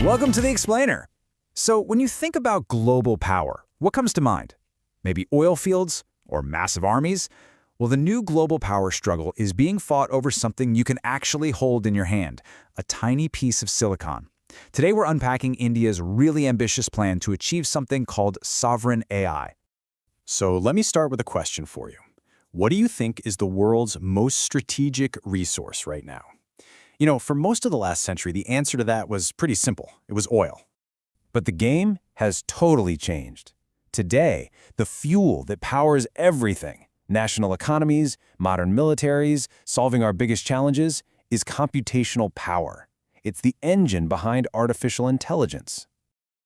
Welcome to The Explainer. So when you think about global power, what comes to mind? Maybe oil fields or massive armies? Well, the new global power struggle is being fought over something you can actually hold in your hand, a tiny piece of silicon. Today we're unpacking India's really ambitious plan to achieve something called sovereign AI. So let me start with a question for you. What do you think is the world's most strategic resource right now? For most of the last century, the answer to that was pretty simple. It was oil. But the game has totally changed. Today, the fuel that powers everything, national economies, modern militaries, solving our biggest challenges, is computational power. It's the engine behind artificial intelligence.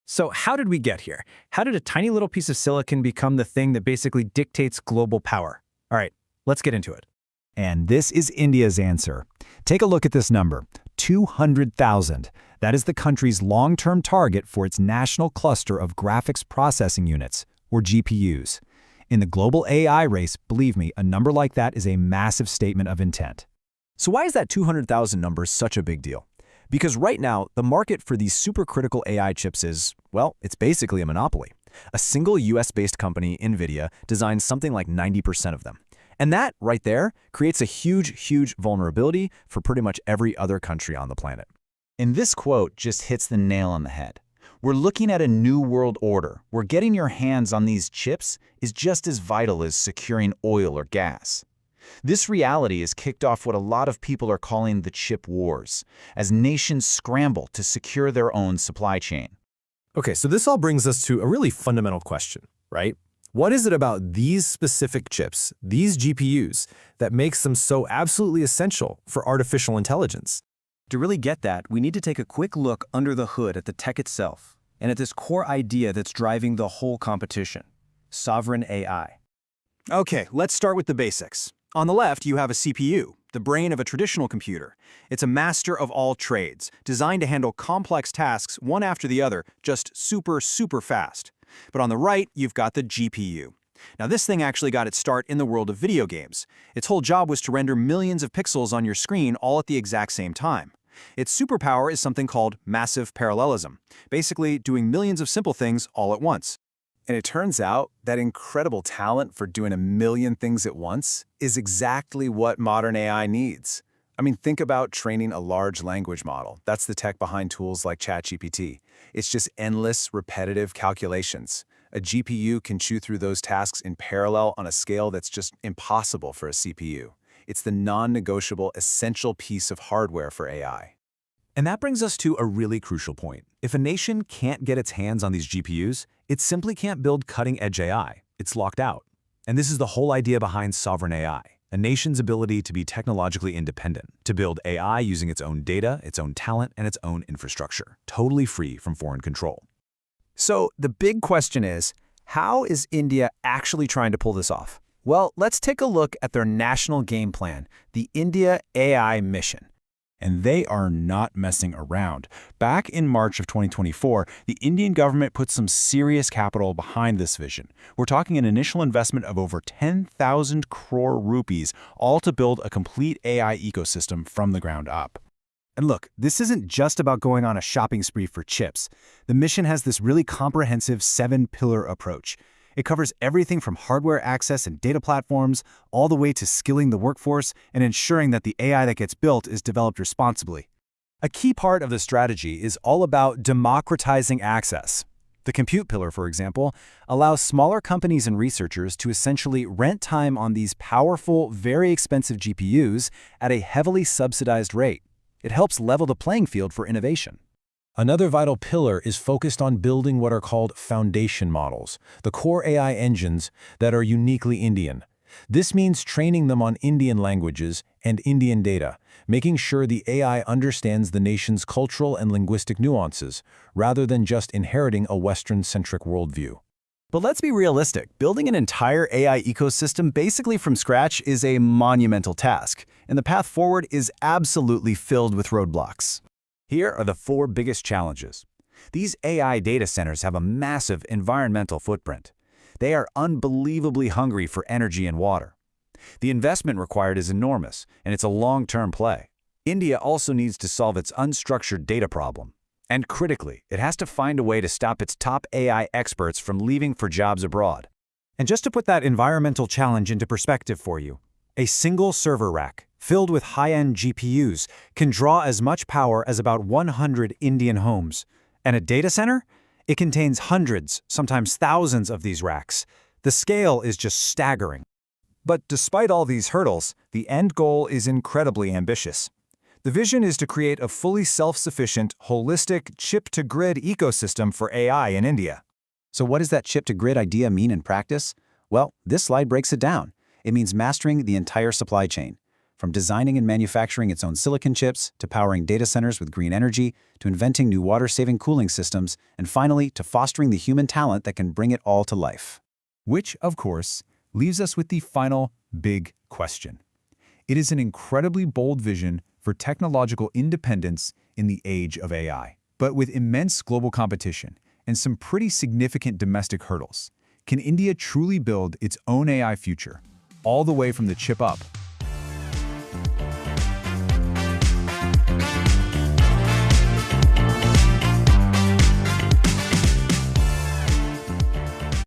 So how did we get here? How did a tiny little piece of silicon become the thing that basically dictates global power? All right, let's get into it. And this is India's answer. Take a look at this number, 200,000. That is the country's long-term target for its national cluster of graphics processing units, or GPUs. In the global AI race, believe me, a number like that is a massive statement of intent. So why is that 200,000 number such a big deal? Because right now, the market for these supercritical AI chips is, well, it's basically a monopoly. A single US-based company, Nvidia, designs something like 90% of them. And that, right there, creates a huge vulnerability for pretty much every other country on the planet. And this quote just hits the nail on the head. We're looking at a new world order where getting your hands on these chips is just as vital as securing oil or gas. This reality has kicked off what a lot of people are calling the chip wars, as nations scramble to secure their own supply chain. Okay, so this all brings us to a really fundamental question, right? What is it about these specific chips, these GPUs, that makes them so absolutely essential for artificial intelligence? To really get that, we need to take a quick look under the hood at the tech itself, and at this core idea that's driving the whole competition: sovereign AI. Okay, let's start with the basics. On the left, you have a CPU, the brain of a traditional computer. It's a master of all trades, designed to handle complex tasks one after the other, just super fast. But on the right, you've got the GPU. Now this thing actually got its start in the world of video games. Its whole job was to render millions of pixels on your screen all at the exact same time. Its superpower is something called massive parallelism, basically doing millions of simple things all at once. And it turns out that incredible talent for doing a million things at once is exactly what modern AI needs. I mean, think about training a large language model. That's the tech behind tools like ChatGPT. It's just endless, repetitive calculations. A GPU can chew through those tasks in parallel on a scale that's just impossible for a CPU. It's the non-negotiable, essential piece of hardware for AI. And that brings us to a really crucial point. If a nation can't get its hands on these GPUs, it simply can't build cutting-edge AI. It's locked out. And this is the whole idea behind sovereign AI, a nation's ability to be technologically independent, to build AI using its own data, its own talent, and its own infrastructure, totally free from foreign control. So the big question is, how is India actually trying to pull this off? Well, let's take a look at their national game plan, the IndiaAI Mission. And they are not messing around. Back in March of 2024, the Indian government put some serious capital behind this vision. We're talking an initial investment of over 10,000 crore rupees, all to build a complete AI ecosystem from the ground up. And look, this isn't just about going on a shopping spree for chips. The mission has this really comprehensive 7-pillar approach. It covers everything from hardware access and data platforms, all the way to skilling the workforce and ensuring that the AI that gets built is developed responsibly. A key part of the strategy is all about democratizing access. The compute pillar, for example, allows smaller companies and researchers to essentially rent time on these powerful, very expensive GPUs at a heavily subsidized rate. It helps level the playing field for innovation. Another vital pillar is focused on building what are called foundation models, the core AI engines that are uniquely Indian. This means training them on Indian languages and Indian data, making sure the AI understands the nation's cultural and linguistic nuances, rather than just inheriting a Western-centric worldview. But let's be realistic. Building an entire AI ecosystem basically from scratch is a monumental task, and the path forward is absolutely filled with roadblocks. Here are the 4 biggest challenges. These AI data centers have a massive environmental footprint. They are unbelievably hungry for energy and water. The investment required is enormous, and it's a long-term play. India also needs to solve its unstructured data problem. And critically, it has to find a way to stop its top AI experts from leaving for jobs abroad. And just to put that environmental challenge into perspective for you, a single server rack filled with high-end GPUs can draw as much power as about 100 Indian homes. And a data center? It contains hundreds, sometimes thousands of these racks. The scale is just staggering. But despite all these hurdles, the end goal is incredibly ambitious. The vision is to create a fully self-sufficient, holistic, chip-to-grid ecosystem for AI in India. So what does that chip-to-grid idea mean in practice? Well, this slide breaks it down. It means mastering the entire supply chain, from designing and manufacturing its own silicon chips, to powering data centers with green energy, to inventing new water-saving cooling systems, and finally, to fostering the human talent that can bring it all to life. Which, of course, leaves us with the final big question. It is an incredibly bold vision for technological independence in the age of AI. But with immense global competition and some pretty significant domestic hurdles, can India truly build its own AI future, all the way from the chip up